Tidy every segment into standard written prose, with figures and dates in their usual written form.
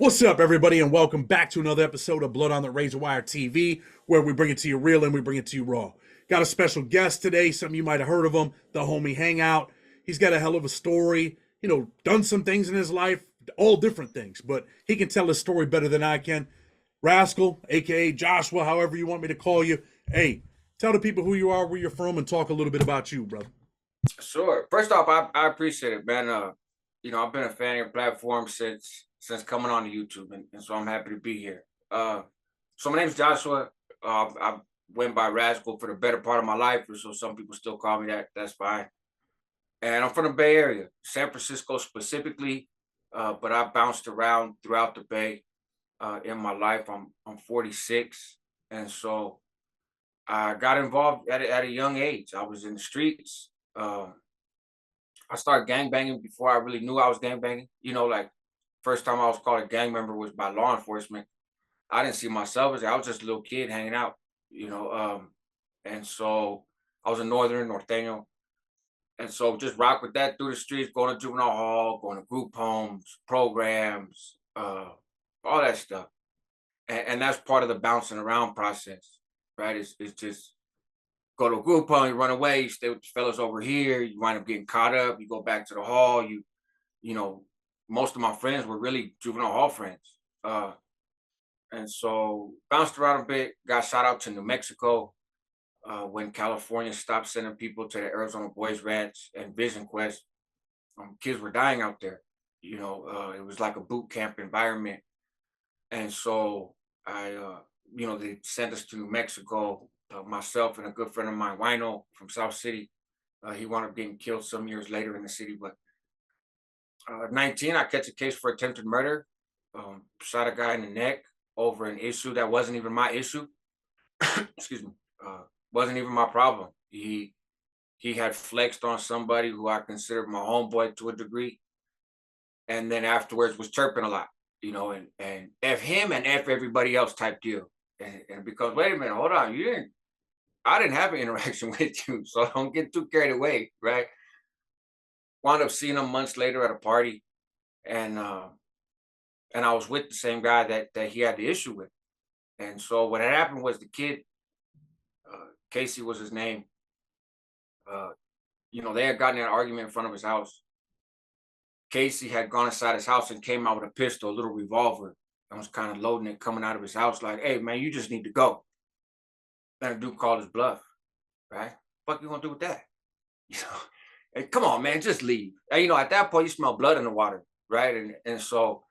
What's up, everybody, and welcome back to another episode of Blood on the Razor Wire TV, where we bring it to you real and we bring it to you raw. Got a special guest today. Some of you might have heard of him, the homie Hangout. He's got a hell of a story, done some things in his life, all different things, but he can tell his story better than I can. Rascal, aka Joshua, however you want me to call you. Hey, tell the people who you are, where you're from, and talk a little bit about you, brother. Sure. First off, I appreciate it, man. I've been a fan of your platform since coming on to YouTube, and so I'm happy to be here. So my name's Joshua. I went by Rascal for the better part of my life, or so some people still call me that. That's fine. And I'm from the Bay Area, San Francisco specifically, but I bounced around throughout the Bay in my life. I'm 46, and so I got involved at a young age. I was in the streets. I started gang banging before I really knew I was gang banging. Like first time I was called a gang member was by law enforcement. I didn't see myself as I was just a little kid hanging out, and so I was a northern norteño, and so just rock with that through the streets, going to juvenile hall, going to group homes, programs, all that stuff, and that's part of the bouncing around process, right? It's just go to a group home, you run away, you stay with the fellas over here, you wind up getting caught up, you go back to the hall, you know, most of my friends were really juvenile hall friends. And so bounced around a bit, got shot out to New Mexico when California stopped sending people to the Arizona Boys Ranch and Vision Quest. Kids were dying out there. It was like a boot camp environment. And so they sent us to New Mexico. Myself and a good friend of mine, Wino from South City. He wound up getting killed some years later in the city. But 19, I catch a case for attempted murder. Shot a guy in the neck over an issue that wasn't even my issue. Excuse me. Wasn't even my problem. He had flexed on somebody who I considered my homeboy to a degree, and then afterwards was chirping a lot, and f him and f everybody else type deal. And because wait a minute, hold on, I didn't have an interaction with you, so don't get too carried away, right? Wound up seeing him months later at a party, and I was with the same guy that he had the issue with. And so what had happened was the kid, Casey was his name. They had gotten in an argument in front of his house. Casey had gone inside his house and came out with a pistol, a little revolver, and was kind of loading it coming out of his house, like, "Hey man, you just need to go." Then a dude called his bluff, right? Fuck you gonna do with that? You know, hey, come on, man, just leave. And, at that point, you smell blood in the water, right? And so,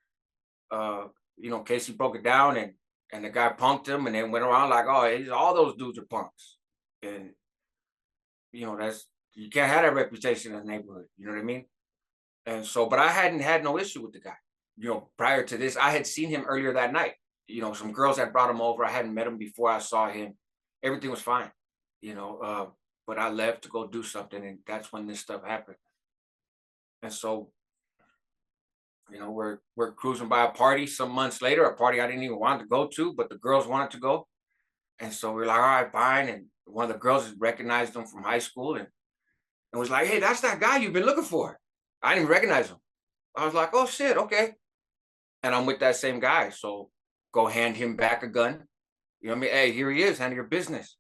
Casey broke it down, and the guy punked him, and then went around like, "Oh, all those dudes are punks," and that's you can't have that reputation in the neighborhood. You know what I mean? And so, but I hadn't had no issue with the guy. Prior to this, I had seen him earlier that night. Some girls had brought him over. I hadn't met him before I saw him. Everything was fine, but I left to go do something, and that's when this stuff happened. And so, we're cruising by a party some months later, a party I didn't even want to go to, but the girls wanted to go. And so we're like, all right, fine. And one of the girls recognized him from high school and was like, "Hey, that's that guy you've been looking for." I didn't recognize him. I was like, "Oh shit, okay." And I'm with that same guy. So go hand him back a gun. You know what I mean? "Hey, here he is, handle your business."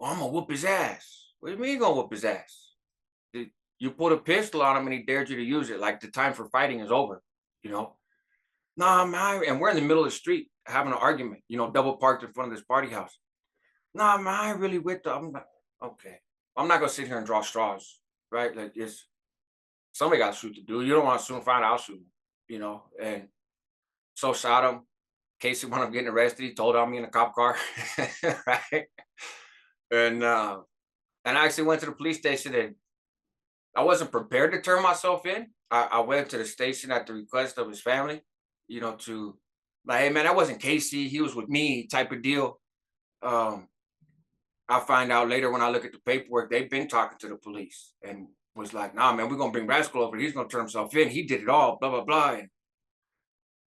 "Oh, I'm gonna whoop his ass." "What do you mean you gonna whoop his ass?" You put a pistol on him and he dared you to use it. Like the time for fighting is over, you know? "Nah, man." And we're in the middle of the street having an argument, double parked in front of this party house. "Nah, man, I ain't really with the, I'm like, okay. I'm not gonna sit here and draw straws, right? Like it's somebody got to shoot the dude. You don't want to soon find out I'll shoot him, And so shot him. Casey wound up getting arrested. He told on me in a cop car, right? And I actually went to the police station, and I wasn't prepared to turn myself in. I went to the station at the request of his family, to like, "Hey man, that wasn't Casey. He was with me," type of deal. Um, I find out later when I look at the paperwork, they've been talking to the police and was like, "Nah, man, we're gonna bring Rascal over. He's gonna turn himself in. He did it all, blah, blah, blah."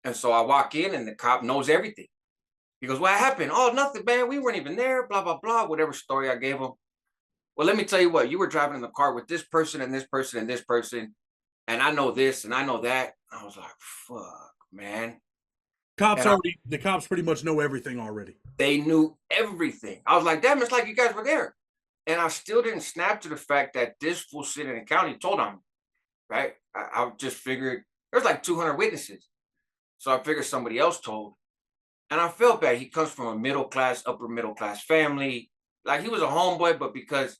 And so I walk in and the cop knows everything. He goes, "What happened?" "Oh, nothing, man. We weren't even there, blah, blah, blah," whatever story I gave him. "Well, let me tell you what, you were driving in the car with this person and this person and this person. And I know this and I know that." I was like, fuck, man. Cops And already, the cops pretty much know everything already. they knew everything. I was like, damn, it's like you guys were there. And I still didn't snap to the fact that this fool sitting in the county told on me, right? I just figured there's like 200 witnesses. So I figured somebody else told. And I felt bad. He comes from a middle class, upper middle class family. Like he was a homeboy, but because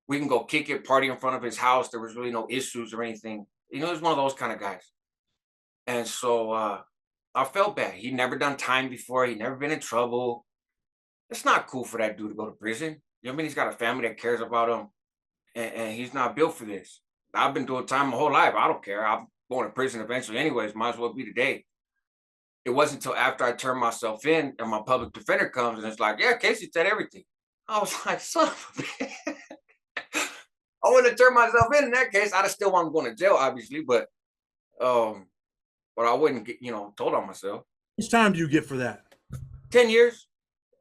we can go kick it, party in front of his house, there was really no issues or anything. You know, he was one of those kind of guys. And so I felt bad. He'd never done time before. He'd never been in trouble. It's not cool for that dude to go to prison. You know what I mean? He's got a family that cares about him, and he's not built for this. I've been doing time my whole life. I don't care. I'm going to prison eventually, anyways. Might as well be today. It wasn't until after I turned myself in and my public defender comes and it's like, yeah, Casey said everything. I was like, son of a bitch. I wouldn't have turned myself in that case. I'd have still want to go to jail, obviously, um, but I wouldn't get, told on myself. How much time do you get for that? 10 years,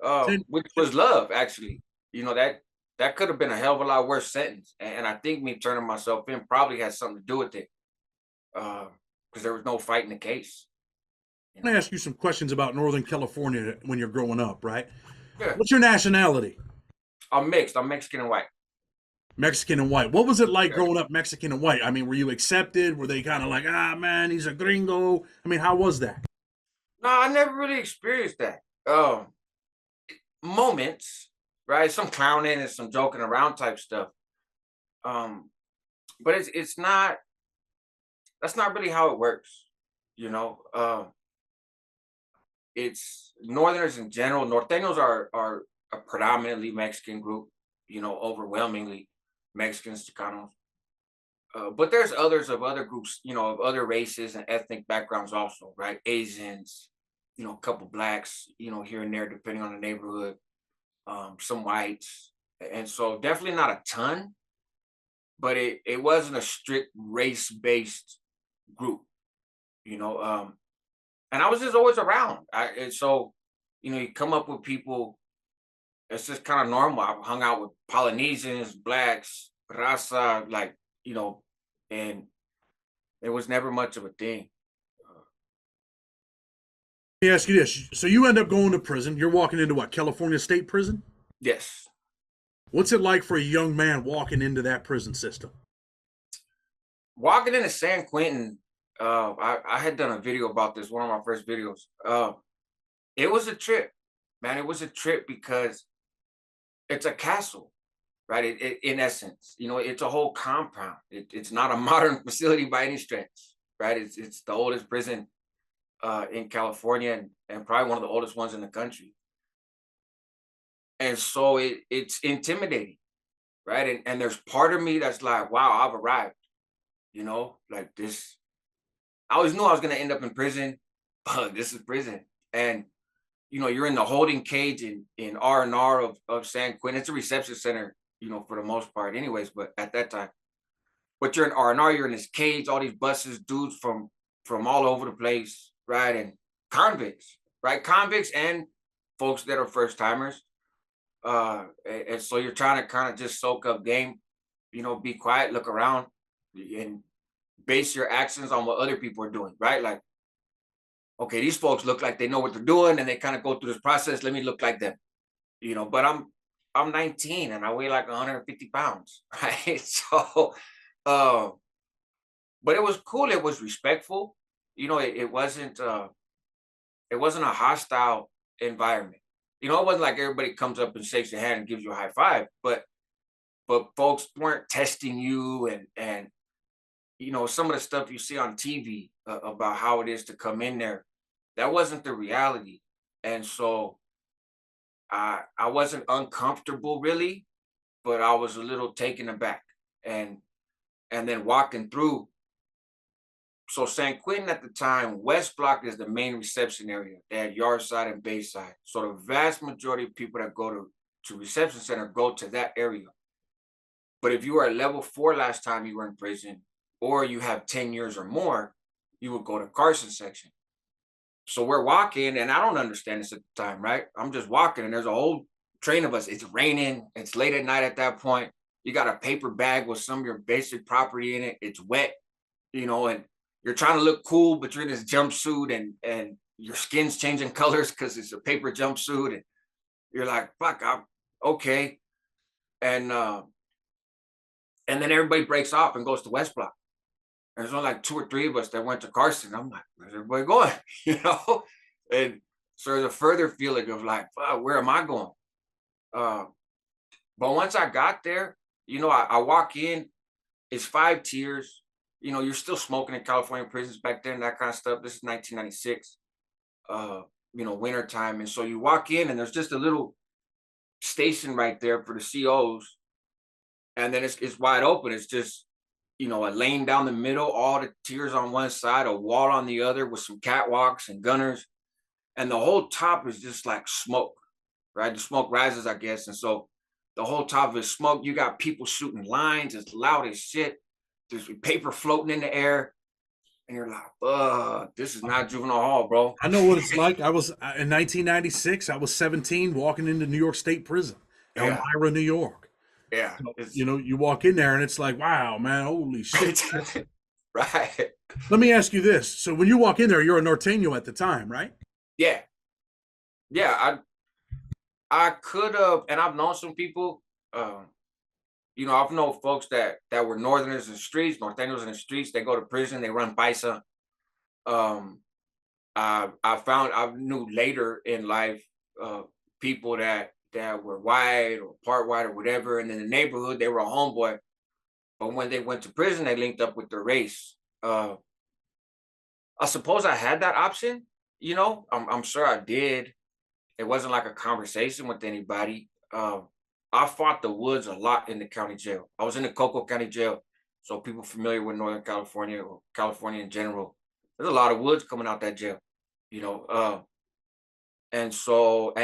10, which was love, actually. That could have been a hell of a lot worse sentence. And I think me turning myself in probably has something to do with it. Because there was no fight in the case. I'm going to ask you some questions about Northern California when you're growing up, right? Yeah. What's your nationality? I'm mixed. I'm Mexican and white. Mexican and white. What was it like growing up Mexican and white? I mean, were you accepted? Were they kind of like, ah, man, he's a gringo? I mean, how was that? No, I never really experienced that. Moments, right? Some clowning and some joking around type stuff. But it's not. That's not really how it works. You know, it's Northerners in general. Norteños are a predominantly Mexican group. Overwhelmingly Mexicans, Chicanos. But there's others of other groups, of other races and ethnic backgrounds also, right? Asians, a couple blacks, here and there, depending on the neighborhood, some whites. And so definitely not a ton, but it wasn't a strict race-based group, you know. And I was just always around. And so, you come up with people, it's just kind of normal. I hung out with Polynesians, blacks, raza, like, and it was never much of a thing. Let me ask you this. So you end up going to prison. You're walking into what, California State Prison? Yes. What's it like for a young man walking into that prison system? Walking into San Quentin, I had done a video about this, one of my first videos. It was a trip, man. It was a trip because it's a castle, right? In essence, it's a whole compound. It's not a modern facility by any stretch, right? It's the oldest prison in California and probably one of the oldest ones in the country. And so it's intimidating, right? And there's part of me that's like, wow, I've arrived, like this. I always knew I was gonna end up in prison, but this is prison. And you're in the holding cage in R&R of San Quentin. It's a reception center, for the most part, anyways. But at that time, but you're in R&R, you're in this cage, all these buses, dudes from all over the place, right? And convicts, right? Convicts and folks that are first timers. And so you're trying to kind of just soak up game, be quiet, look around, and base your actions on what other people are doing, right? Like, okay, these folks look like they know what they're doing and they kind of go through this process. Let me look like them, but I'm 19 and I weigh like 150 pounds, right? So, but it was cool. It was respectful. It wasn't a hostile environment. It wasn't like everybody comes up and shakes your hand and gives you a high five, but folks weren't testing you and some of the stuff you see on TV about how it is to come in there, that wasn't the reality. And so I wasn't uncomfortable really, but I was a little taken aback. And then walking through. So San Quentin at the time, West Block is the main reception area. They had Yardside and Bayside. So the vast majority of people that go to reception center go to that area. But if you were at level 4 last time you were in prison, or you have 10 years or more, you would go to Carson section. So we're walking, and I don't understand this at the time, right? I'm just walking, and there's a whole train of us. It's raining. It's late at night at that point. You got a paper bag with some of your basic property in it. It's wet, and you're trying to look cool, but you're in this jumpsuit, and your skin's changing colors because it's a paper jumpsuit, and you're like, fuck, I'm okay. And and then everybody breaks off and goes to West Block. And there's only like two or three of us that went to Carson. I'm like, where's everybody going? You know? And so there's a further feeling of like, wow, where am I going? Uh, but once I got there, I walk in, it's 5 tiers. You're still smoking in California prisons back then, that kind of stuff. This is 1996, winter time. And so you walk in and there's just a little station right there for the COs. And then it's wide open. It's just, a lane down the middle, all the tiers on one side, a wall on the other with some catwalks and gunners. And the whole top is just like smoke, right? The smoke rises, I guess. And so the whole top is smoke. You got people shooting lines. It's loud as shit. There's paper floating in the air. And you're like, this is not juvenile hall, bro. I know what it's like. I was in 1996. I was 17, walking into New York State Prison, Yeah. Elmira, New York. Yeah. You walk in there and it's like, wow, man, holy shit. Right. Let me ask you this. So when you walk in there, you're a Norteño at the time, right? Yeah. Yeah. I could have, and I've known some people, I've known folks that were Northerners in the streets, Norteños in the streets. They go to prison, they run paisa. I knew later in life people that were white or part white or whatever, and in the neighborhood they were a homeboy. But when they went to prison, they linked up with their race. I suppose I had that option. I'm sure I did. It wasn't like a conversation with anybody. I fought the woods a lot in the county jail. I was in the Cocoa County Jail. So people familiar with Northern California or California in general, there's a lot of woods coming out that jail, you know. And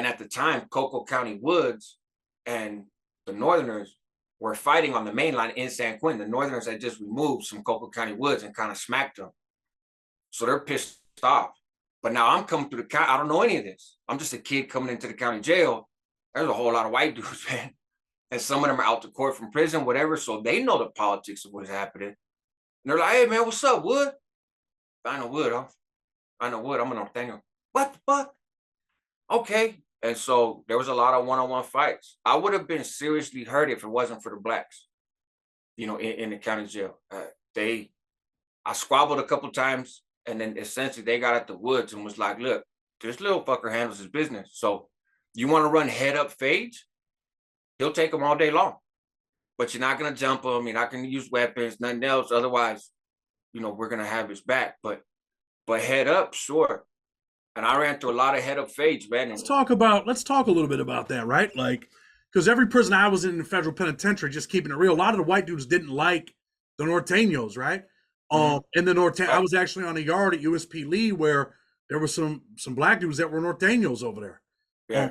at the time, Cocoa County Woods and the Northerners were fighting on the main line in San Quentin. The Northerners had just removed some Cocoa County Woods and kind of smacked them. So they're pissed off. But now I'm coming through the county. I don't know any of this. I'm just a kid coming into the county jail. There's a whole lot of white dudes, man. And some of them are out to court from prison, whatever. So they know the politics of what's happening. And they're like, hey, man, what's up, Wood? I know Wood, huh? I know Wood. I'm a Norteño. What the fuck? Okay. And so there was a lot of one-on-one fights. I would have been seriously hurt if it wasn't for the blacks, in the county jail. I squabbled a couple times, and then essentially they got at the Woods and was like, look, this little fucker handles his business. So you want to run head up fades? He'll take them all day long. But you're not going to jump him. You're not going to use weapons, nothing else. Otherwise, we're going to have his back. But head up, sure. And I ran through a lot of head up fades, man. Let's talk a little bit about that, right? Like, because every prison I was in the federal penitentiary, just keeping it real, a lot of the white dudes didn't like the Norteños, right? In the Norte, I was actually on a yard at USP Lee where there were some black dudes that were Norteños over there. Yeah.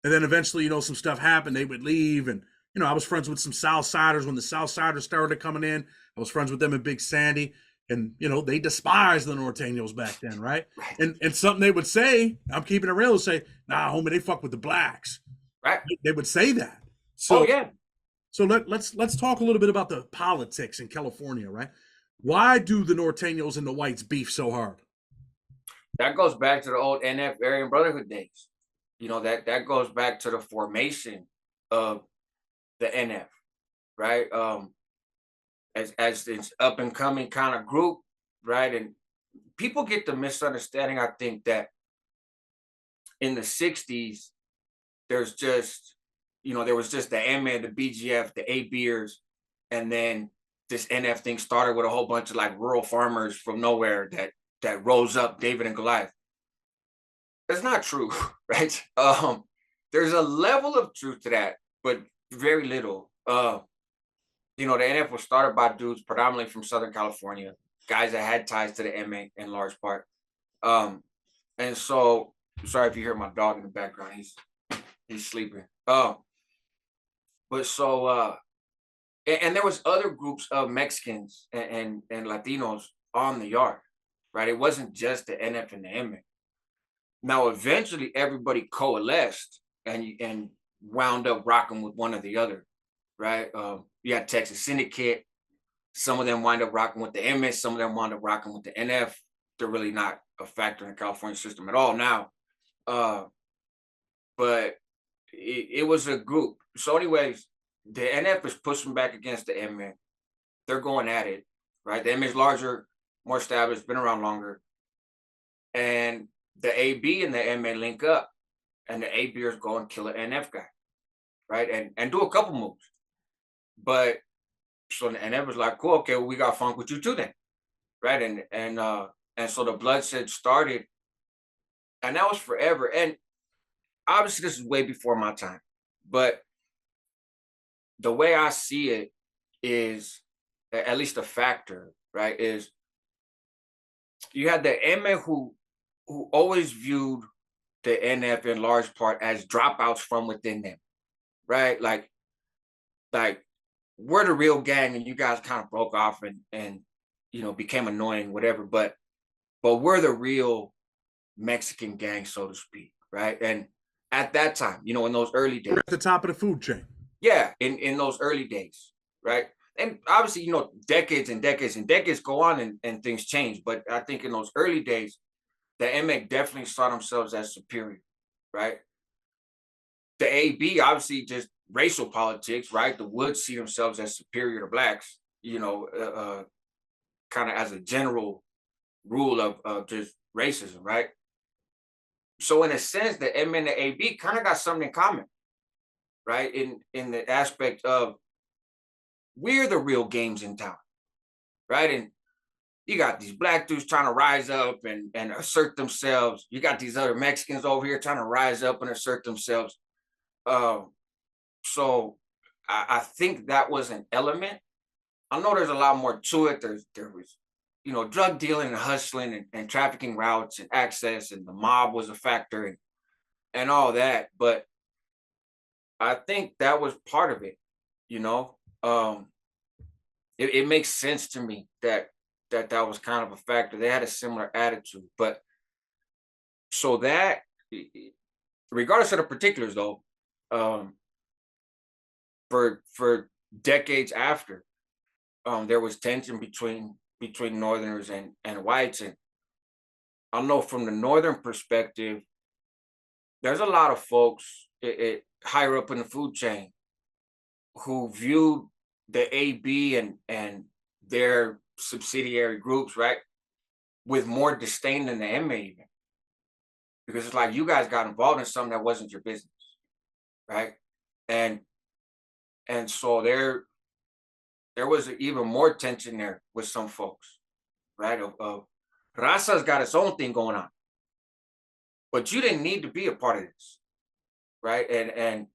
And then eventually, some stuff happened. They would leave, and I was friends with some Southsiders when the Southsiders started coming in. I was friends with them in Big Sandy, and they despised the Norteños back then, right? And something they would say, I'm keeping it real, say, nah, homie, they fuck with the blacks. Right. They would say that. So, yeah. So let's talk a little bit about the politics in California, right? Why do the Norteños and the whites beef so hard? That goes back to the old NF Aryan Brotherhood days. That goes back to the formation of the NF, right? As this up and coming kind of group, right? And people get the misunderstanding, I think, that in the 60s, there's just, there was just the MA, the BGF, the A beers, and then this NF thing started with a whole bunch of like rural farmers from nowhere that rose up David and Goliath. That's not true, right? There's a level of truth to that, but very little. The NF was started by dudes predominantly from Southern California, guys that had ties to the MA in large part. And so, sorry if you hear my dog in the background, he's sleeping. And there was other groups of Mexicans and Latinos on the yard, right? It wasn't just the NF and the MA. Now, eventually, everybody coalesced and wound up rocking with one or the other, right? You had Texas Syndicate. Some of them wind up rocking with the MS. Some of them wound up rocking with the NF. they're really not a factor in the California system at all now. Uh, but it was a group. So, anyways, the NF is pushing back against the MA. They're going at it, right? The MA is larger, more established, been around longer, and the AB and the MA link up, and the ABers go and kill an NF guy, right? And do a couple moves, but so the NF was like, cool, okay, well, we got funk with you too then, right? And so the bloodshed started, and that was forever. And obviously, this is way before my time, but the way I see it is, at least a factor, right? Is you had the MA who always viewed the NF in large part as dropouts from within them, right? Like we're the real gang, and you guys kind of broke off and became annoying, whatever. But we're the real Mexican gang, so to speak, right? And at that time, in those early days, We're at the top of the food chain. yeah, in those early days, right? And obviously, decades and decades and decades go on and things change. But I think in those early days, the MX definitely saw themselves as superior, right? The AB, obviously, just racial politics, right? The Woods see themselves as superior to blacks, kind of as a general rule of just racism, right? So in a sense, the M and the AB kind of got something in common, right? In the aspect of we're the real games in town, right? And you got these black dudes trying to rise up and assert themselves. You got these other Mexicans over here trying to rise up and assert themselves. So I think that was an element. I know there's a lot more to it. There was, drug dealing and hustling and trafficking routes and access, and the mob was a factor and all that. But I think that was part of it, you know. It makes sense to me that was kind of a factor. They had a similar attitude. But so that, regardless of the particulars though, for decades after, there was tension between Northerners and whites. And I know from the Northern perspective, there's a lot of folks higher up in the food chain who viewed the AB and their subsidiary groups, right, with more disdain than the MA even. Because it's like you guys got involved in something that wasn't your business, right? And so there was even more tension there with some folks, right? Of Raza's got its own thing going on, but you didn't need to be a part of this, right? And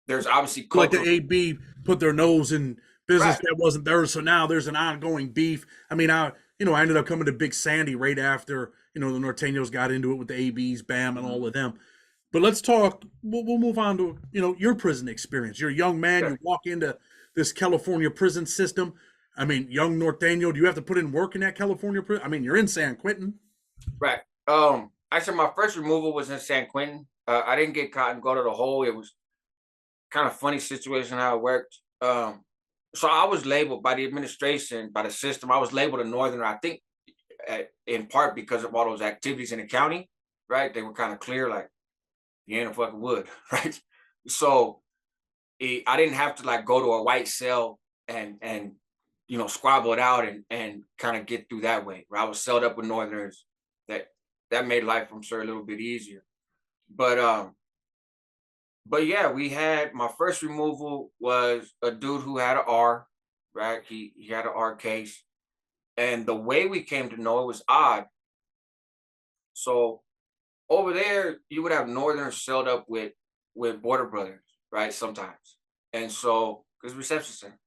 there's obviously Like the cultural, AB put their nose in business right? that wasn't theirs, so now there's an ongoing beef. I mean, I ended up coming to Big Sandy right after the Norteños got into it with the ABs, Bam, and all of them. But let's talk. We'll move on to your prison experience. You're a young man. Sure. You walk into this California prison system. I mean, young Norteño. Do you have to put in work in that California prison? I mean, you're in San Quentin. Right. Actually, my first removal was in San Quentin. I didn't get caught and go to the hole. It was kind of funny situation how it worked. So I was labeled by the administration, by the system. I was labeled a Northerner. I think in part because of all those activities in the county, right? They were kind of clear, like you ain't a fucking wood, right? So I didn't have to like go to a white cell and squabble it out and kind of get through that way. Where I was celled up with Northerners, that made life, I'm sure, a little bit easier. But yeah, we had my first removal was a dude who had an R, right? He had an R case, and the way we came to know it was odd. So over there, you would have Northerners celled up with Border Brothers, right? Sometimes, and so because reception center.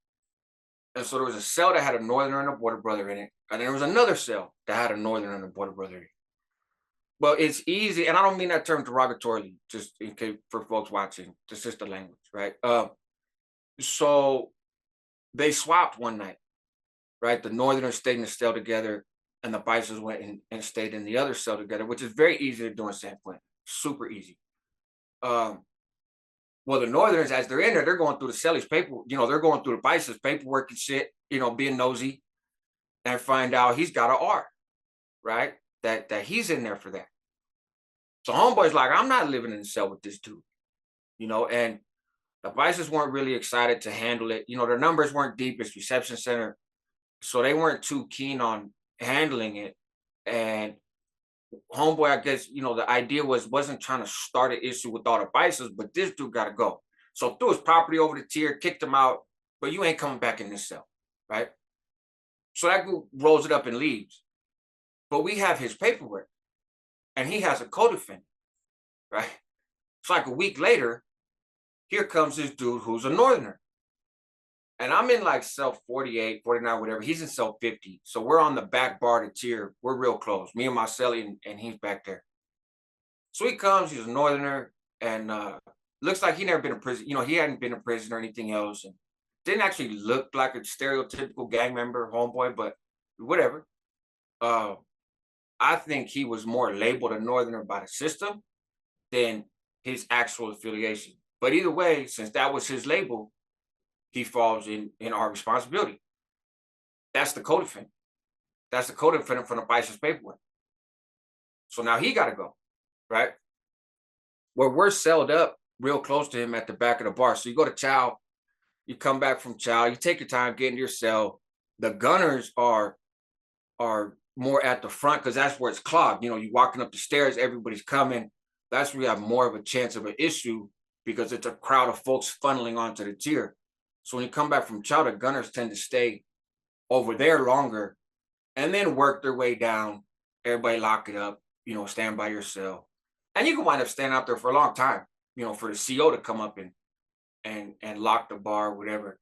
And so there was a cell that had a Northerner and a Border Brother in it. And there was another cell that had a Northerner and a Border Brother in it. Well, it's easy, and I don't mean that term derogatorily, just in case for folks watching. This is the language, right? So they swapped one night, right? The Northerners stayed in the cell together, and the Bisons went and stayed in the other cell together, which is very easy to do in San Quentin. Super easy. Well, the Northerners, as they're in there, they're going through the cellies paper, they're going through the Bison's paperwork and shit, being nosy, and find out he's got an R. right? That he's in there for that. So homeboy's like, I'm not living in the cell with this dude, and the Vices weren't really excited to handle it. Their numbers weren't deep. It's reception center, so they weren't too keen on handling it. And homeboy, I guess, the idea wasn't trying to start an issue with all the Vices, but this dude got to go. So threw his property over the tier, kicked him out, but you ain't coming back in this cell, right? So that group rolls it up and leaves. But we have his paperwork, and he has a co-defendant, right? It's like a week later, here comes this dude who's a northerner. And I'm in like cell 48, 49, whatever. He's in cell 50. So we're on the back bar of the tier. We're real close. Me and my cellie, and he's back there. So he comes, he's a northerner, and looks like he never been in prison. He hadn't been in prison or anything else. And didn't actually look like a stereotypical gang member, homeboy, but whatever. Uh, I think he was more labeled a northerner by the system than his actual affiliation. But either way, since that was his label, he falls in our responsibility. That's the co-defendant. That's the co-defendant from the Bison's paperwork. So now he got to go, right? Where we're celled up real close to him at the back of the bar. So you go to chow, you come back from chow, you take your time, get into your cell. The gunners are more at the front because that's where it's clogged. You're walking up the stairs, everybody's coming. That's where you have more of a chance of an issue because it's a crowd of folks funneling onto the tier. So when you come back from chow, the gunners tend to stay over there longer and then work their way down. Everybody lock it up, stand by your cell. And you can wind up standing out there for a long time, for the CO to come up and lock the bar, whatever.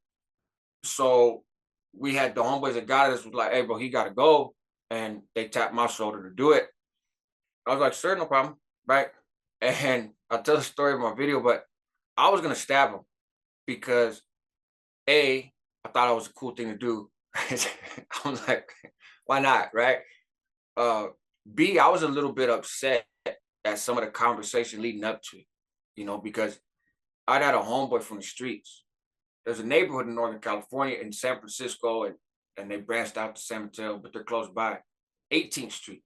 So we had the homeboys that got us was like, hey, bro, he got to go. And they tapped my shoulder to do it. I was like, sure, no problem, right? And I'll tell the story of my video, but I was going to stab him because A, I thought it was a cool thing to do. I was like, why not, right? B, I was a little bit upset at some of the conversation leading up to it, because I'd had a homeboy from the streets. There's a neighborhood in Northern California in San Francisco, and they branched out to San Mateo, but they're close by, 18th Street,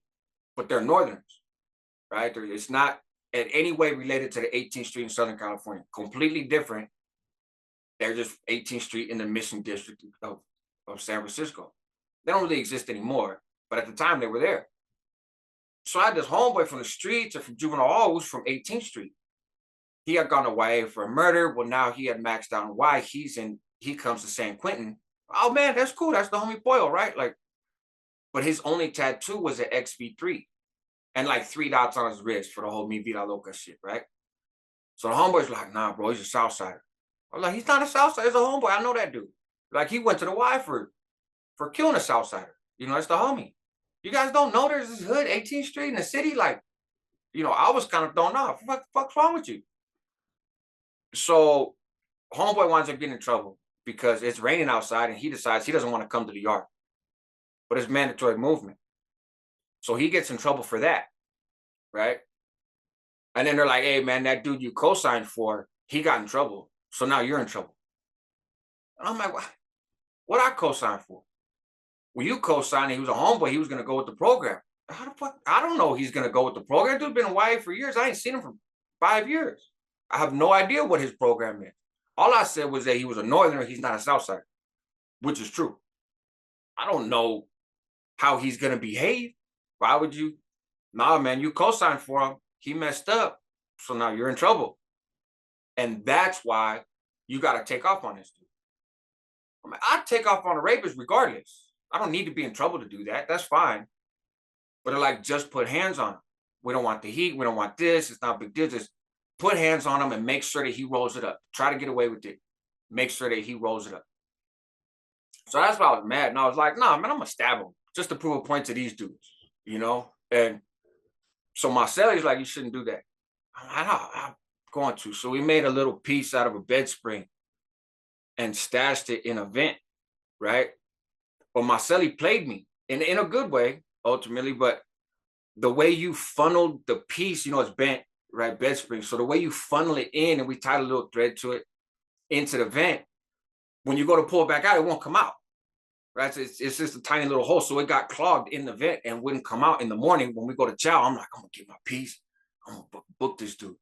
but they're Northerners, right? It's not in any way related to the 18th Street in Southern California, completely different. They're just 18th Street in the Mission District of San Francisco. They don't really exist anymore, but at the time they were there. So I had this homeboy from the streets and from juvenile hall who's from 18th Street. He had gone to YA for a murder. Well, now he had maxed out on Y. He comes to San Quentin. Oh man, that's cool. That's the homie Boyle, right? But his only tattoo was an XV3 and like 3 dots on his wrist for the whole Mi Vida Loca shit, right? So the homeboy's like, nah, bro, he's a Southsider. I'm like, he's not a Southsider, he's a homeboy. I know that dude. Like he went to the Y for killing a Southsider. It's the homie. You guys don't know there's this hood, 18th Street in the city? Like, I was kind of thrown off. What the fuck's wrong with you? So homeboy winds up getting in trouble because it's raining outside and he decides he doesn't want to come to the yard. But it's mandatory movement. So he gets in trouble for that, right? And then they're like, hey, man, that dude you co-signed for, he got in trouble. So now you're in trouble. And I'm like, what I co-signed for? Well, you co-signed, he was a homeboy, he was going to go with the program. How the fuck? I don't know he's going to go with the program. Dude's been in YA for years. I ain't seen him for 5 years. I have no idea what his program is. All I said was that he was a Northerner, he's not a Southsider, which is true. I don't know how he's going to behave. Why would you? Nah, man, you co-signed for him. He messed up. So now you're in trouble. And that's why you got to take off on this dude. I'd take off on a rapist regardless. I don't need to be in trouble to do that. That's fine. But they're like, just put hands on him. We don't want the heat. We don't want this. It's not a big deal. Just put hands on him and make sure that he rolls it up. Try to get away with it. Make sure that he rolls it up. So that's why I was mad. And I was like, nah, man, I'm going to stab him just to prove a point to these dudes, And so my cellie's like, you shouldn't do that. I'm going to. So we made a little piece out of a bed spring and stashed it in a vent, right? But my cellie played me in a good way, ultimately. But the way you funneled the piece, it's bent, right? Bed spring. So the way you funnel it in, and we tied a little thread to it into the vent, when you go to pull it back out, it won't come out. right? So it's just a tiny little hole. So it got clogged in the vent and wouldn't come out in the morning when we go to chow. I'm like, I'm gonna get my piece. I'm gonna book this dude.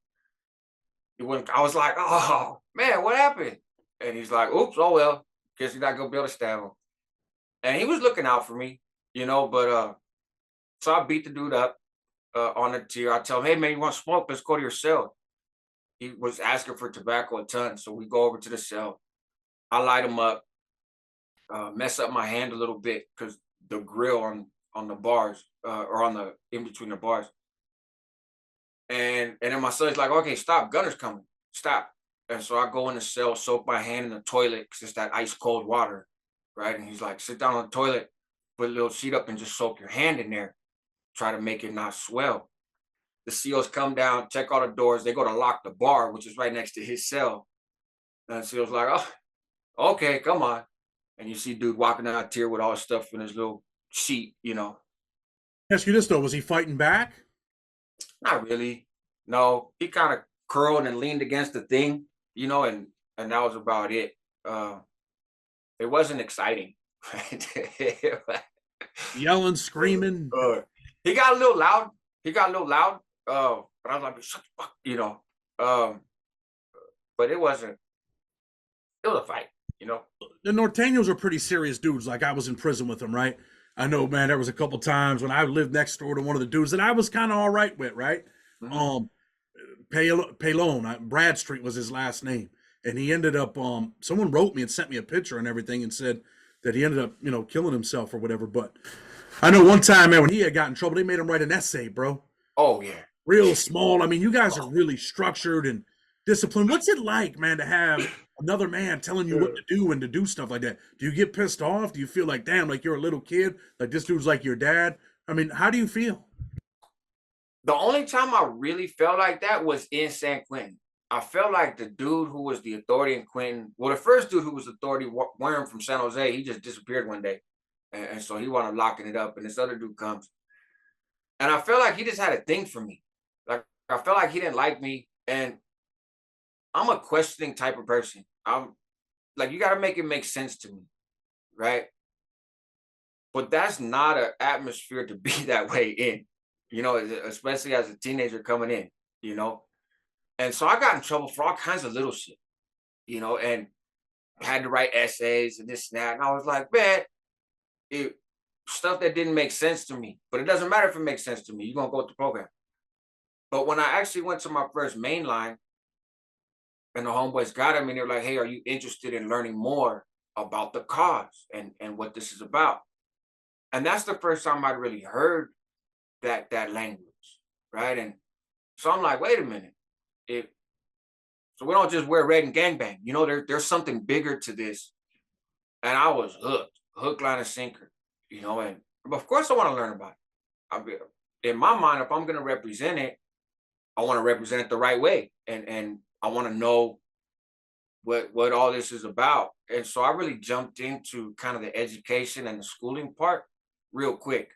He wouldn't, I was like, oh man, what happened? And he's like, oops, oh well, guess you're not gonna be able to stab him. And he was looking out for me, but so I beat the dude up on the tier. I tell him, hey man, you want to smoke? Let's go to your cell. He was asking for tobacco a ton. So we go over to the cell. I light him up, mess up my hand a little bit because the grill on the bars or on the in between the bars. And then my son's like, okay, stop, gunner's coming, stop. And so I go in the cell, soak my hand in the toilet because it's that ice cold water, right? And he's like, sit down on the toilet, put a little sheet up and just soak your hand in there. Try to make it not swell. The SEALs come down, check all the doors. They go to lock the bar, which is right next to his cell. And the SEAL's like, oh, okay, come on. And you see dude walking out here with all his stuff in his little sheet. Ask you this though, was he fighting back? Not really. No, he kind of curled and leaned against the thing, and that was about it. Uh, it wasn't exciting. Yelling, screaming. uh, he got a little loud. He got a little loud. But I was like, shut the fuck. But it wasn't. It was a fight. The Norteños are pretty serious dudes. Like I was in prison with them, right? I know, man. There was a couple times when I lived next door to one of the dudes that I was kind of all right with, right? Mhm. Pelon, Bradstreet was his last name, and he ended up. Someone wrote me and sent me a picture and everything, and said that he ended up, killing himself or whatever. But I know one time, man, when he had got in trouble, they made him write an essay, bro. Oh yeah. Real small. I mean, you guys are really structured and disciplined. What's it like, man, to have another man telling you what to do and to do stuff like that? Do you get pissed off? Do you feel like, damn, like you're a little kid? Like this dude's like your dad? I mean, how do you feel? The only time I really felt like that was in San Quentin. I felt like the dude who was the authority in Quentin, well, the first dude who was authority, Worm from San Jose, he just disappeared one day. And so he wanted locking it up. And this other dude comes. And I felt like he just had a thing for me. Like, I felt like he didn't like me. And I'm a questioning type of person. I'm like, you got to make it make sense to me. Right. But that's not an atmosphere to be that way in, especially as a teenager coming in. And so I got in trouble for all kinds of little shit, and had to write essays and this and that. And I was like, man, stuff that didn't make sense to me. But it doesn't matter if it makes sense to me. You're going to go with the program. But when I actually went to my first main line and the homeboys got him and they were like, hey, are you interested in learning more about the cause and what this is about? And that's the first time I'd really heard that language, right? And so I'm like, wait a minute. So we don't just wear red and gangbang. There's something bigger to this. And I was hook, line, and sinker, and of course I want to learn about it. In my mind, if I'm going to represent it, I want to represent it the right way. And I want to know what all this is about. And so I really jumped into kind of the education and the schooling part real quick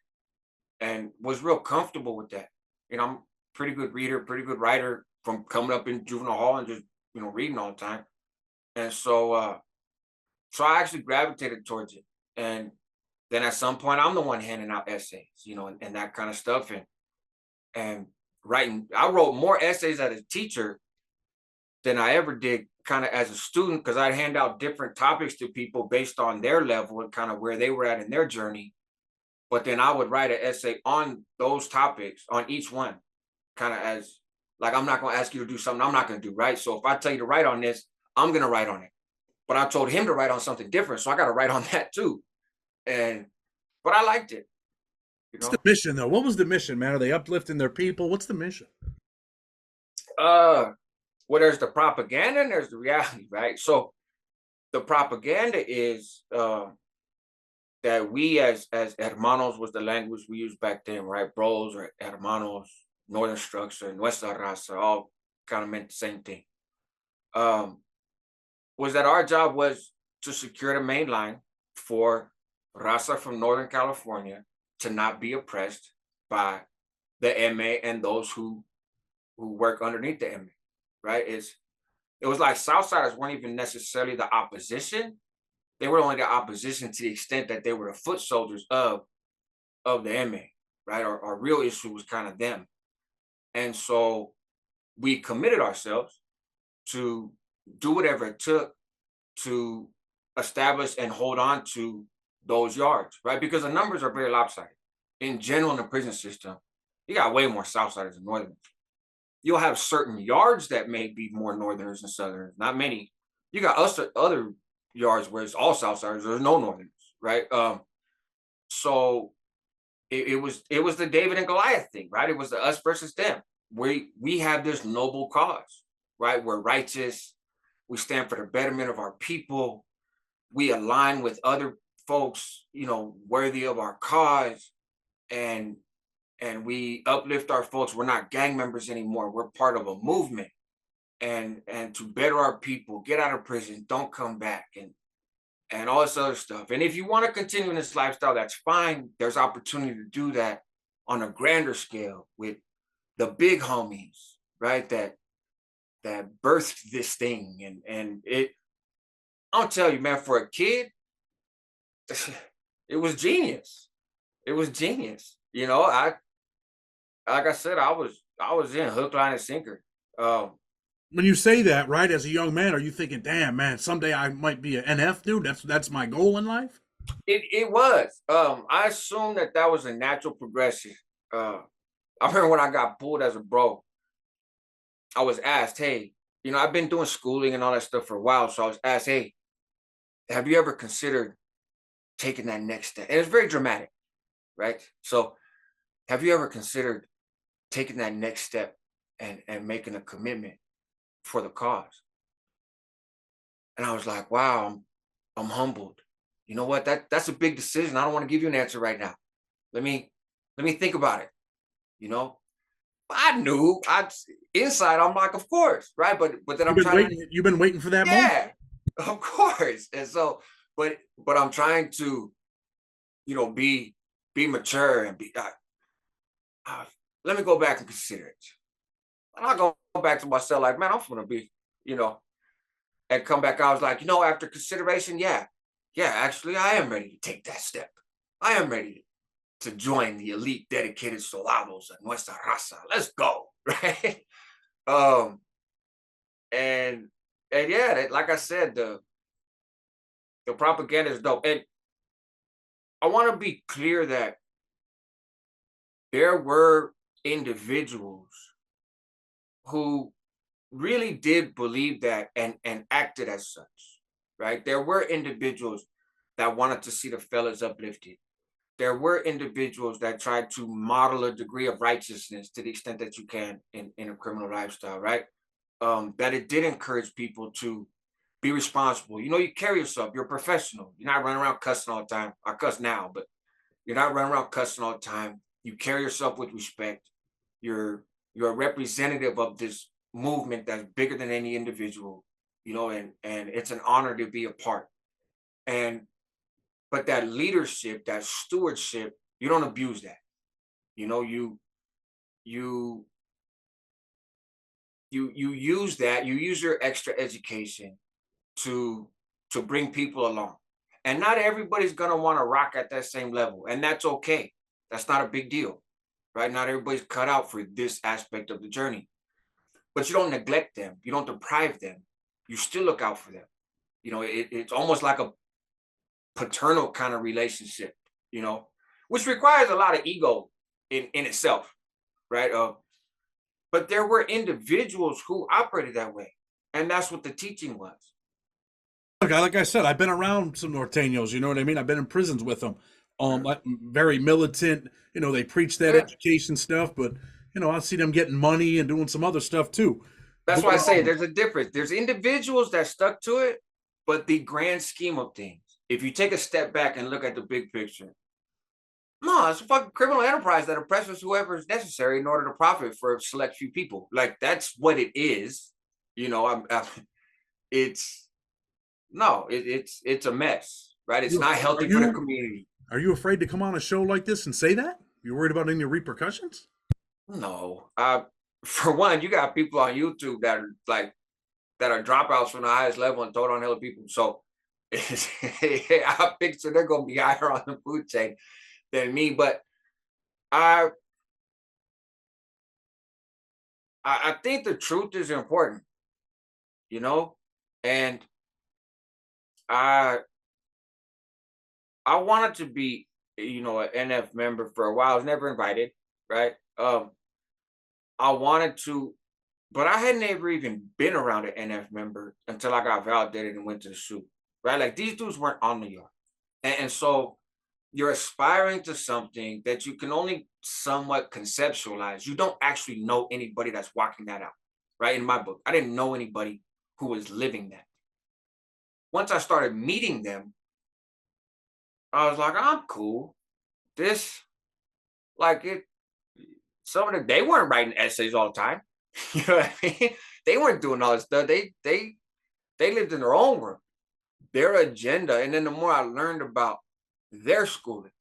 and was real comfortable with that. I'm a pretty good reader, pretty good writer from coming up in juvenile hall and just, reading all the time. And so I actually gravitated towards it. And then at some point I'm the one handing out essays, and that kind of stuff. And writing, I wrote more essays as a teacher than I ever did kind of as a student, because I'd hand out different topics to people based on their level and kind of where they were at in their journey. But then I would write an essay on those topics, on each one, kind of as like, I'm not going to ask you to do something I'm not going to do, right? So if I tell you to write on this, I'm going to write on it. But I told him to write on something different, so I got to write on that too. But I liked it. What's the mission though? What was the mission, man? Are they uplifting their people? What's the mission? Well, there's the propaganda and there's the reality, right? So the propaganda is that we as hermanos was the language we used back then, right? Bros or hermanos, northern structure, nuestra raza, all kind of meant the same thing. Was that our job was to secure the main line for raza from Northern California to not be oppressed by the MA and those who work underneath the MA, right? It was like Southsiders weren't even necessarily the opposition. they were only the opposition to the extent that they were the foot soldiers of the inmate, right? Our real issue was kind of them. And so we committed ourselves to do whatever it took to establish and hold on to those yards, right? Because the numbers are very lopsided. In general, in the prison system, you got way more Southsiders than Northerners. You'll have certain yards that may be more Northerners than Southerners, not many. You got other yards where it's all Southsiders, there's no Northerners, right? So it was the David and Goliath thing, right? It was the us versus them. We have this noble cause, right? We're righteous. We stand for the betterment of our people. We align with other folks, worthy of our cause, and we uplift our folks. We're not gang members anymore. We're part of a movement, and to better our people, get out of prison, don't come back, and all this other stuff. And if you want to continue in this lifestyle, that's fine. There's opportunity to do that on a grander scale with the big homies, right? That birthed this thing. And I'll tell you, man, for a kid, it was genius. It was genius. Like I said, I was in hook, line, and sinker. When you say that, right, as a young man, are you thinking, damn, man, someday I might be an NF dude? That's my goal in life? It was. I assumed that was a natural progression. I remember when I got pulled as a bro, I was asked, hey, I've been doing schooling and all that stuff for a while. So I was asked, hey, have you ever considered taking that next step? And it's very dramatic, right? So have you ever considered taking that next step and making a commitment for the cause? And I was like, wow, I'm humbled. You know what? That's a big decision. I don't want to give you an answer right now. Let me think about it. I knew inside I'm like, of course, right? But then You've been waiting for that moment? Yeah, of course. And so, but I'm trying to, be mature and be let me go back and consider it. And I go back to myself like, man, I'm gonna be, and come back. I was like, after consideration, yeah, actually, I am ready to take that step. I am ready to join the elite dedicated soldados of nuestra raza. Let's go, right? And yeah, like I said, the propaganda is dope. And I want to be clear that there were individuals who really did believe that and acted as such, right? There were individuals that wanted to see the fellas uplifted. There were individuals that tried to model a degree of righteousness to the extent that you can in a criminal lifestyle, right? That it did encourage people to be responsible. You carry yourself, you're a professional. You're not running around cussing all the time. I cuss now, but you're not running around cussing all the time. You carry yourself with respect. You're a representative of this movement that's bigger than any individual, and it's an honor to be a part. But that leadership, that stewardship, you don't abuse that. You use that, you use your extra education to bring people along. And not everybody's gonna want to rock at that same level. And that's okay. That's not a big deal, right? Not everybody's cut out for this aspect of the journey. But you don't neglect them, you don't deprive them, you still look out for them. It's almost like a paternal kind of relationship, which requires a lot of ego in itself, right? But there were individuals who operated that way, and that's what the teaching was. Like I said, I've been around some Norteños, you know what I mean? I've been in prisons with them. Like, very militant, they preach that education stuff, but I see them getting money and doing some other stuff too. That's why I say there's a difference. There's individuals that stuck to it, but the grand scheme of things, if you take a step back and look at the big picture, no, it's a fucking criminal enterprise that oppresses whoever is necessary in order to profit for a select few people. Like, that's what it is. It's a mess, right? It's not healthy for the community. Are you afraid to come on a show like this and say that? You're worried about any repercussions? No. For one, you got people on YouTube that are dropouts from the highest level and throw it on hella people. So I picture they're gonna be higher on the food chain than me. But I I think the truth is important, you know, and I I wanted to be, an NF member for a while. I was never invited, right? I wanted to, but I had never even been around an NF member until I got validated and went to the shoot, right? Like these dudes weren't on the yard, and so you're aspiring to something that you can only somewhat conceptualize. You don't actually know anybody that's walking that out, right? In my book, I didn't know anybody who was living that. Once I started meeting them, I was like, I'm cool. This, like it, some of them, they weren't writing essays all the time. You know what I mean? They weren't doing all this stuff. They lived in their own world, their agenda. And then the more I learned about their schooling,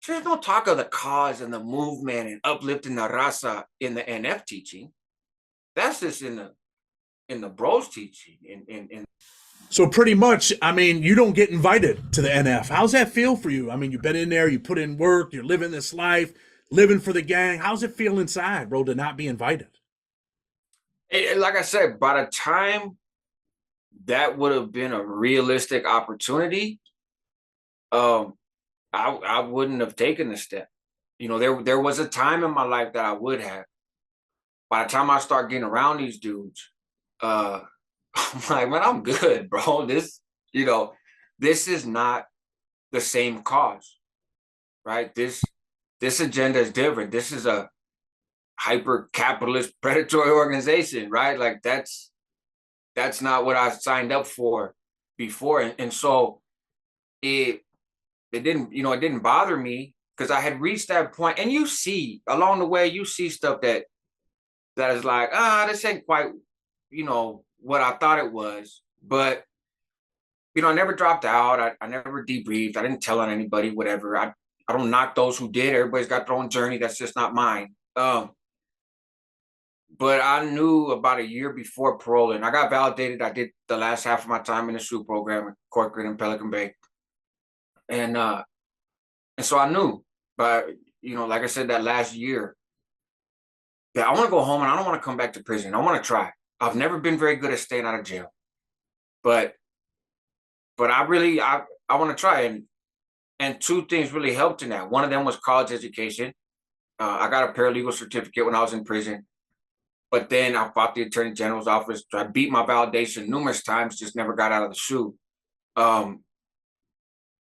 there's no talk of the cause and the movement and uplifting the raza in the NF teaching. That's just in the bros teaching. In So pretty much, I mean, you don't get invited to the NF. How's that feel for you? I mean, you've been in there, you put in work, you're living this life, living for the gang. How's it feel inside, bro, to not be invited? like I said, by the time that would have been a realistic opportunity, um, I wouldn't have taken the step. There was a time in my life that I would have. By the time I start getting around these dudes, uh, I'm like, man, I'm good, bro. You know, this is not the same cause, right? This agenda is different. This is a hyper capitalist predatory organization, right? Like that's not what I signed up for before. And so it it didn't bother me because I had reached that point. And you see along the way, you see stuff that is like, this ain't quite, what I thought it was. But I never dropped out. I never debriefed. I didn't tell on anybody, whatever. I don't knock those who did. Everybody's got their own journey. That's just not mine. But I knew about a year before parole, and I got validated. I did the last half of my time in the SHU program at Corcoran and Pelican Bay. And so I knew, but like I said, that last year, that I want to go home and I don't want to come back to prison. I want to try. I've never been very good at staying out of jail, but I want to try. And two things really helped in that. One of them was college education. I got a paralegal certificate when I was in prison, but then I fought the attorney general's office. I beat my validation numerous times, just never got out of the SHU.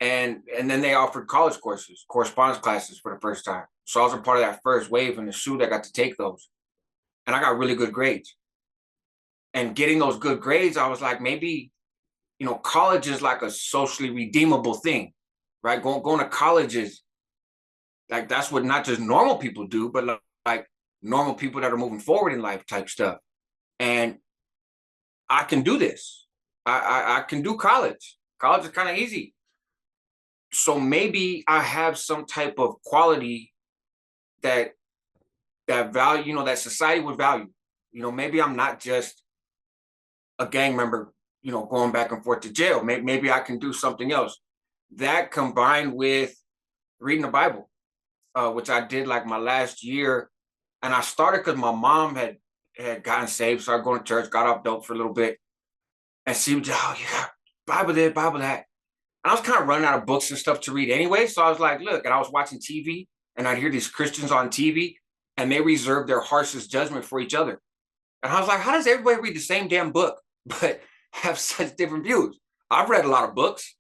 And then they offered college courses, correspondence classes for the first time. So I was a part of that first wave in the SHU that got to take those. And I got really good grades. And getting those good grades, I was like, maybe, college is like a socially redeemable thing, right? Going to college is like, that's what not just normal people do, but like normal people that are moving forward in life type stuff. And I can do this. I can do college. College is kind of easy. So maybe I have some type of quality that value, that society would value. Maybe I'm not just a gang member, going back and forth to jail. Maybe I can do something else. That combined with reading the Bible, which I did like my last year. And I started because my mom had gotten saved, started going to church, got off dope for a little bit. And she was, oh, you got Bible this, Bible that. And I was kind of running out of books and stuff to read anyway. So I was like, look, and I was watching TV and I'd hear these Christians on TV and they reserve their harshest judgment for each other. And I was like, how does everybody read the same damn book, but have such different views? I've read a lot of books.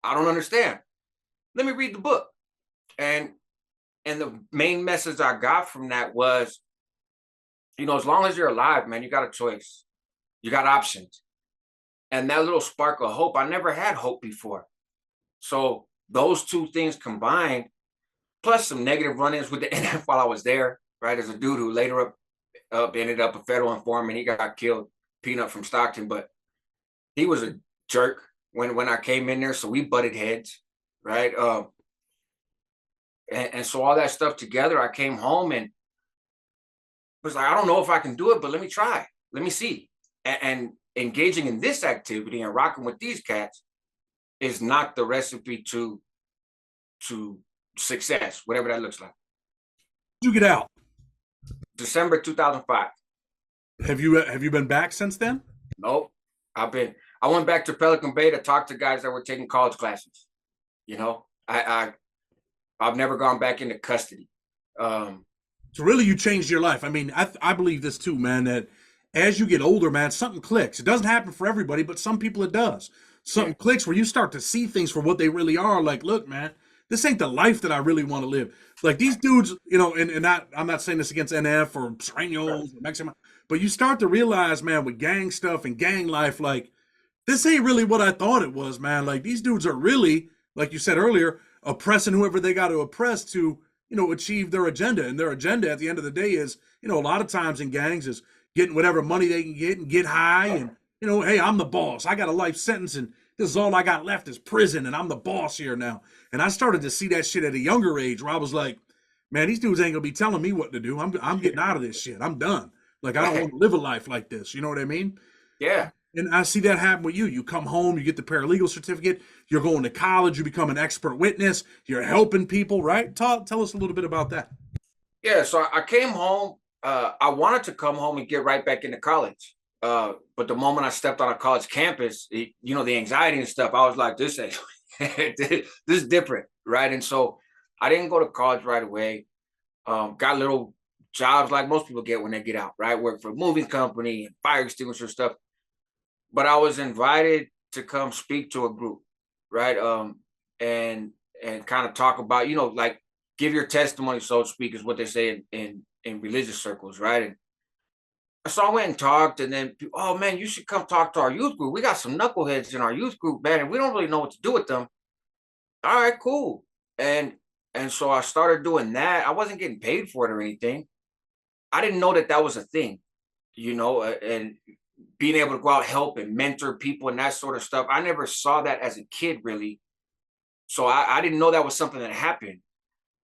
I don't understand. Let me read the book. And the main message I got from that was, as long as you're alive, man, you got a choice. You got options. And that little spark of hope, I never had hope before. So those two things combined, plus some negative run-ins with the NF while I was there, right? There's a dude who later ended up a federal informant. He got killed, Peanut from Stockton, but he was a jerk when I came in there. So we butted heads, right? And so all that stuff together, I came home and was like, I don't know if I can do it, but let me try. Let me see. And engaging in this activity and rocking with these cats, is not the recipe to success, whatever that looks like. You get out. December 2005. Have you been back since then? Nope. I went back to Pelican Bay to talk to guys that were taking college classes. You know, I've never gone back into custody. So really, you changed your life. I mean, I believe this too, man. That as you get older, man, something clicks. It doesn't happen for everybody, but some people it does. Something clicks where you start to see things for what they really are. Like, look, man, this ain't the life that I really want to live. Like these dudes, you know, and I'm not saying this against NF or Sureños or Mexican, but you start to realize, man, with gang stuff and gang life, like this ain't really what I thought it was, man. Like these dudes are really, like you said earlier, oppressing whoever they got to oppress to, you know, achieve their agenda. And their agenda at the end of the day is, you know, a lot of times in gangs is getting whatever money they can get and get high and, you know, hey, I'm the boss. I got a life sentence and this is all I got left is prison and I'm the boss here now. And I started to see that shit at a younger age where I was like, man, these dudes ain't gonna be telling me what to do. I'm getting out of this shit. I'm done. Like I don't want to live a life like this. You know what I mean? Yeah. And I see that happen with you. You come home, you get the paralegal certificate, you're going to college, you become an expert witness, you're helping people, right? Tell us a little bit about that. Yeah. So I came home. I wanted to come home and get right back into college. But the moment I stepped on a college campus, you know, the anxiety and stuff, I was like, this ain't, this is different, right? And so I didn't go to college right away. Got little jobs like most people get when they get out, right? Work for a moving company and fire extinguisher stuff. But I was invited to come speak to a group, right? And kind of talk about, you know, like give your testimony, so to speak, is what they say in religious circles, right? And so I went and talked, and then, oh man, you should come talk to our youth group. We got some knuckleheads in our youth group, man, and we don't really know what to do with them. All right, cool. And so I started doing that. I wasn't getting paid for it or anything. I didn't know that that was a thing, you know, and being able to go out, help and mentor people and that sort of stuff. I never saw that as a kid, really. So I didn't know that was something that happened.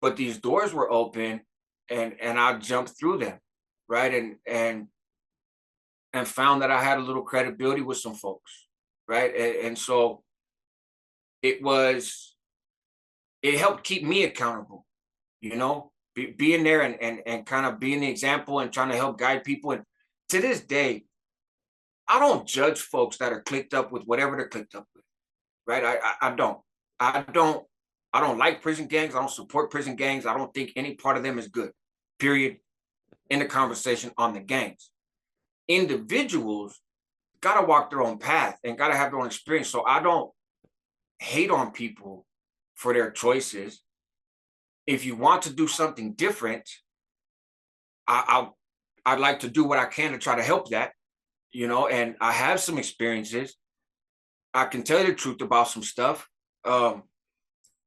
But these doors were open, and I jumped through them, right? And found that I had a little credibility with some folks, right? And so it helped keep me accountable, you know, being there and kind of being the example and trying to help guide people. And to this day, I don't judge folks that are clicked up with whatever they're clicked up with, right? I don't like prison gangs. I don't support prison gangs. I don't think any part of them is good, period. In the conversation on the gangs. Individuals got to walk their own path and got to have their own experience. So I don't hate on people for their choices. If you want to do something different, I'd like to do what I can to try to help that, you know, and I have some experiences. I can tell you the truth about some stuff. But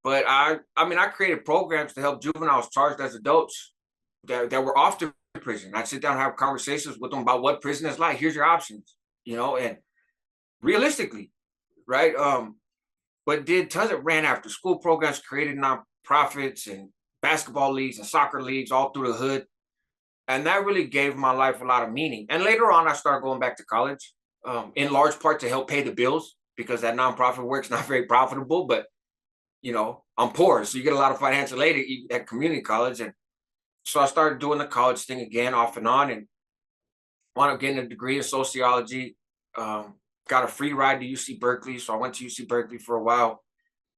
I mean, I created programs to help juveniles charged as adults that were off to prison. I'd sit down and have conversations with them about what prison is like. Here's your options, you know, and realistically, right? But did tons of ran after school programs, created nonprofits and basketball leagues and soccer leagues all through the hood. And that really gave my life a lot of meaning. And later on, I started going back to college, in large part to help pay the bills because that nonprofit work's not very profitable, but you know, I'm poor. So you get a lot of financial aid at community college. And so I started doing the college thing again, off and on, and wound up getting a degree in sociology. Got a free ride to UC Berkeley. So I went to UC Berkeley for a while,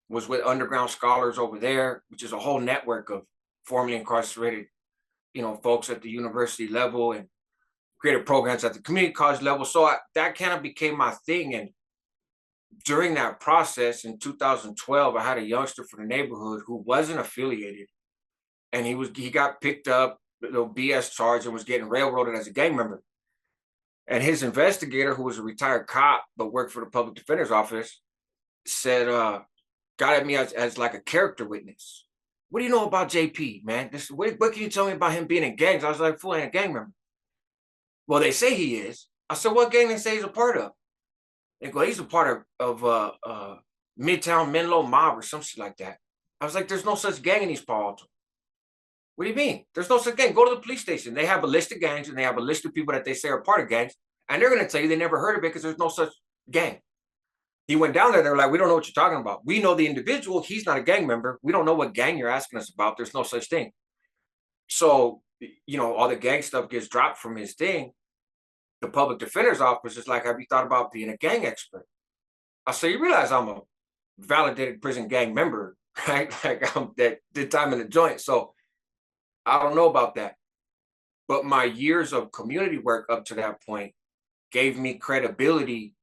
was with underground scholars over there, which is a whole network of formerly incarcerated, you know, folks at the university level, and created programs at the community college level. So that kind of became my thing. And during that process in 2012, I had a youngster from the neighborhood who wasn't affiliated. And he got picked up, BS charge, and was getting railroaded as a gang member. And his investigator, who was a retired cop but worked for the public defender's office, said, got at me as like a character witness. What do you know about JP, man? What can you tell me about him being in gangs? I was like, fool, ain't a gang member. Well, they say he is. I said, what gang they say he's a part of? They go, he's a part of Midtown Menlo Mob or some shit like that. I was like, there's no such gang in East Palo Alto. What do you mean? There's no such gang. Go to the police station. They have a list of gangs and they have a list of people that they say are part of gangs. And they're going to tell you they never heard of it because there's no such gang. He went down there. They were like, we don't know what you're talking about. We know the individual. He's not a gang member. We don't know what gang you're asking us about. There's no such thing. So, all the gang stuff gets dropped from his thing. The public defender's office is like, have you thought about being a gang expert? I say, you realize I'm a validated prison gang member, right? Like that did time in the joint. So I don't know about that. But my years of community work up to that point gave me credibility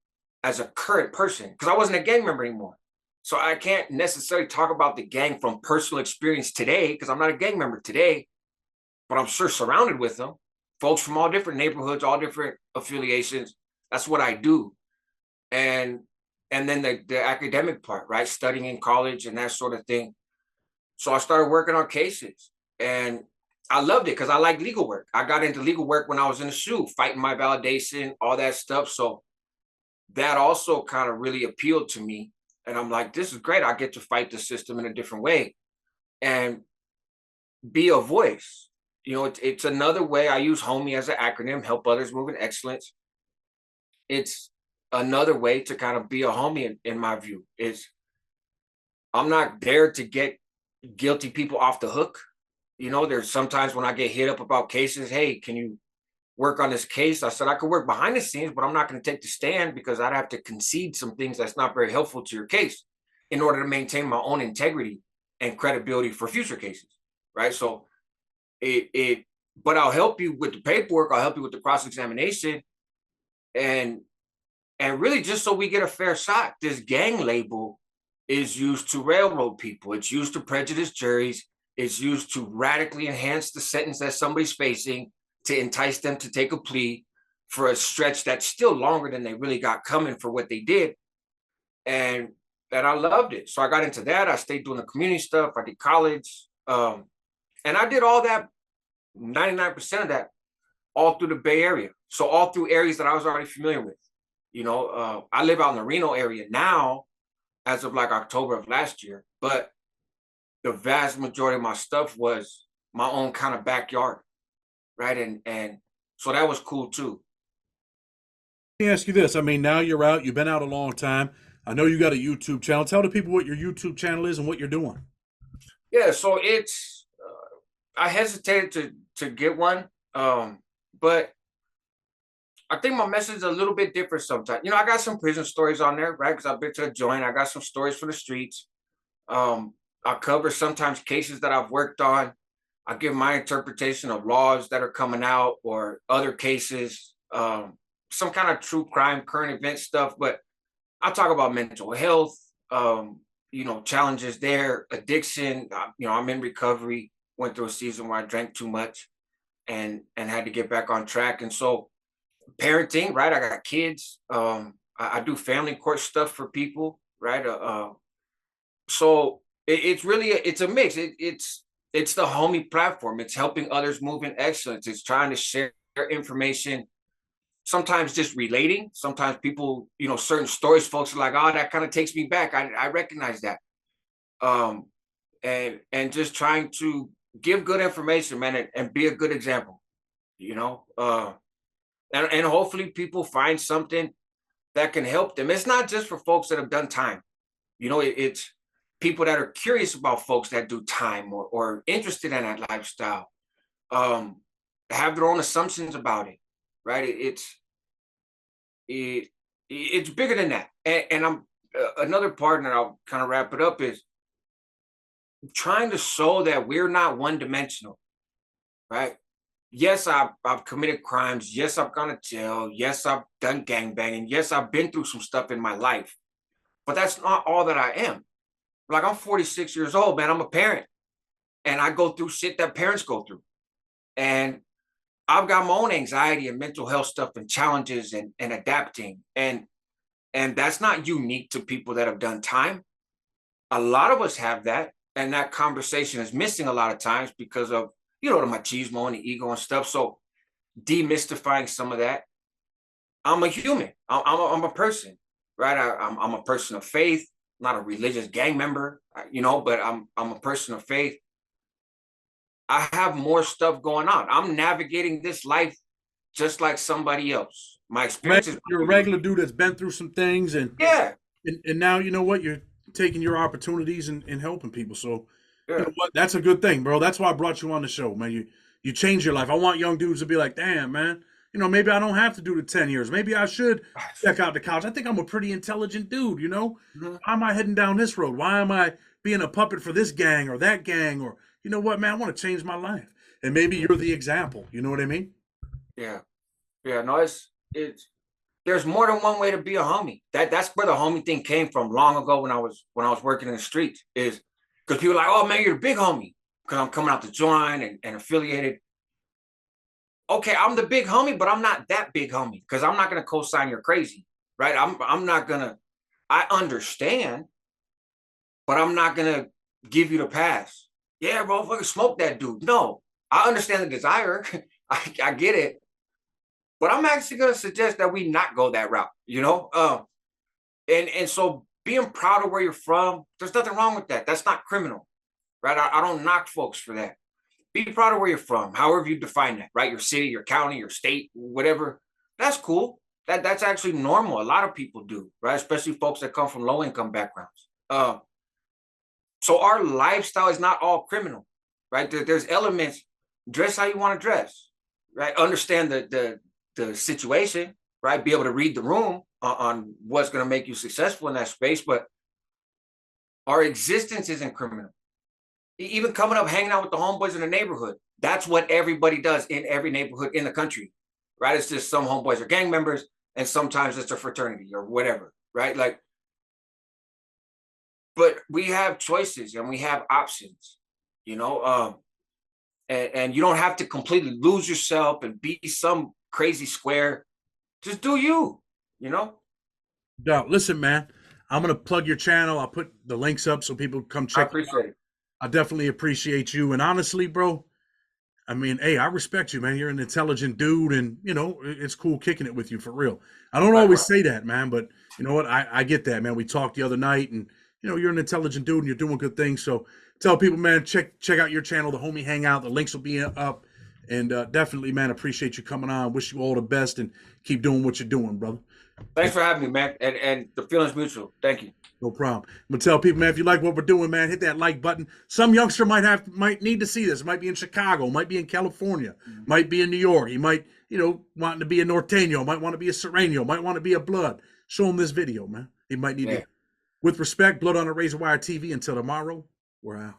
as a current person because I wasn't a gang member anymore. So I can't necessarily talk about the gang from personal experience today because I'm not a gang member today, but I'm sure surrounded with them. Folks from all different neighborhoods, all different affiliations. That's what I do. And then the academic part, right? Studying in college and that sort of thing. So I started working on cases and I loved it because I like legal work. I got into legal work when I was in the SHU, fighting my validation, all that stuff. So that also kind of really appealed to me. And I'm like, this is great. I get to fight the system in a different way and be a voice. It's another way. I use HOMIE as an acronym, help others move in excellence. It's another way to kind of be a homie in my view. I'm not there to get guilty people off the hook. There's sometimes when I get hit up about cases, hey, can you work on this case? I said I could work behind the scenes, but I'm not going to take the stand because I'd have to concede some things that's not very helpful to your case in order to maintain my own integrity and credibility for future cases, right? So but I'll help you with the paperwork. I'll help you with the cross-examination and really just so we get a fair shot. This gang label is used to railroad people. It's used to prejudice juries. It's used to radically enhance the sentence that somebody's facing to entice them to take a plea for a stretch that's still longer than they really got coming for what they did. And I loved it. So I got into that. I stayed doing the community stuff. I did college. And I did all that, 99% of that, all through the Bay Area. So all through areas that I was already familiar with. I live out in the Reno area now as of like October of last year, but the vast majority of my stuff was my own kind of backyard, right? And so that was cool too. Let me ask you this. I mean, now you're out. You've been out a long time. I know you got a YouTube channel. Tell the people what your YouTube channel is and what you're doing. Yeah, so it's I hesitated to get one, but I think my message is a little bit different sometimes. I got some prison stories on there, right? Because I've been to the joint. I got some stories for the streets. I cover sometimes cases that I've worked on. I give my interpretation of laws that are coming out or other cases, some kind of true crime, current event stuff. But I talk about mental health, challenges there, addiction. I'm in recovery, went through a season where I drank too much and had to get back on track. And so parenting, right? I got kids. I do family court stuff for people, right? So it's really it's a mix. It's the HOMIE platform. It's helping others move in excellence. It's trying to share information. Sometimes just relating. Sometimes people, certain stories, folks are like, oh, that kind of takes me back. I recognize that. And just trying to give good information, man, and be a good example. And hopefully people find something that can help them. It's not just for folks that have done time. It's people that are curious about folks that do time or interested in that lifestyle, have their own assumptions about it, right? It's bigger than that. And I'm another part, and I'll kind of wrap it up, is trying to show that we're not one-dimensional, right? Yes, I've committed crimes. Yes, I've gone to jail. Yes, I've done gangbanging. Yes, I've been through some stuff in my life. But that's not all that I am. Like, I'm 46 years old, man. I'm a parent. And I go through shit that parents go through. And I've got my own anxiety and mental health stuff and challenges and adapting. And that's not unique to people that have done time. A lot of us have that. And that conversation is missing a lot of times because of, the machismo and the ego and stuff. So demystifying some of that. I'm a human. I'm a person, right? I'm a person of faith, not a religious gang member, but I'm a person of faith. I have more stuff going on. I'm navigating this life just like somebody else. My experience is, you're a regular dude that's been through some things, and yeah, And now you know what, you're taking your opportunities and helping people. So you Yeah. know what, that's a good thing, bro. That's why I brought you on the show, man. You change your life. I want young dudes to be like, damn, man. You know, maybe I don't have to do the 10 years. Maybe I should check out the college. I think I'm a pretty intelligent dude, you know? Mhm. Why am I heading down this road? Why am I being a puppet for this gang or that gang? Or, you know what, man, I want to change my life. And maybe you're the example. You know what I mean? Yeah. Yeah. No, it's there's more than one way to be a homie. That's where the homie thing came from long ago when I was working in the streets. Is because people are like, oh man, you're the big homie because I'm coming out to join and affiliated. Okay, I'm the big homie, but I'm not that big homie because I'm not gonna co-sign you're crazy, right? I'm not gonna. I understand, but I'm not gonna give you the pass. Yeah, bro, fucking smoke that dude. No, I understand the desire. I get it, but I'm actually gonna suggest that we not go that route. And so being proud of where you're from, there's nothing wrong with that. That's not criminal, right? I don't knock folks for that. Be proud of where you're from, however you define that, right? Your city, your county, your state, whatever. That's cool. That's actually normal. A lot of people do, right? Especially folks that come from low income backgrounds. So our lifestyle is not all criminal, right? There's elements. Dress how you want to dress, right? Understand the situation, right? Be able to read the room on what's going to make you successful in that space. But our existence isn't criminal. Even coming up, hanging out with the homeboys in the neighborhood. That's what everybody does in every neighborhood in the country, right? It's just some homeboys are gang members, and sometimes it's a fraternity or whatever, right? Like, but we have choices and we have options, you know. And you don't have to completely lose yourself and be some crazy square. Just do you, you know. No, listen, man. I'm gonna plug your channel. I'll put the links up so people come I check you out. appreciate it. I definitely appreciate you. And honestly, bro, I mean, hey, I respect you, man. You're an intelligent dude, and you know, it's cool kicking it with you for real. I don't always Likewise. say that, man, but you know what? I get that, man. We talked the other night, and you know, you're an intelligent dude, and you're doing good things. So tell people, man, check out your channel, the Homie Hangout. The links will be up, and definitely, man, appreciate you coming on. Wish you all the best, and keep doing what you're doing, brother. Thanks for having me, man. And the feeling's mutual. Thank you. No problem. I'm gonna tell people, man, if you like what we're doing, man, hit that like button. Some youngster might need to see this. Might be in Chicago, might be in California, might be in New York. He might, you know, want to be a Norteño, might want to be a Sereno, might want to be a Blood. Show him this video, man. He might need Yeah. to. With respect, Blood on the Razor Wire TV. Until tomorrow, we're out.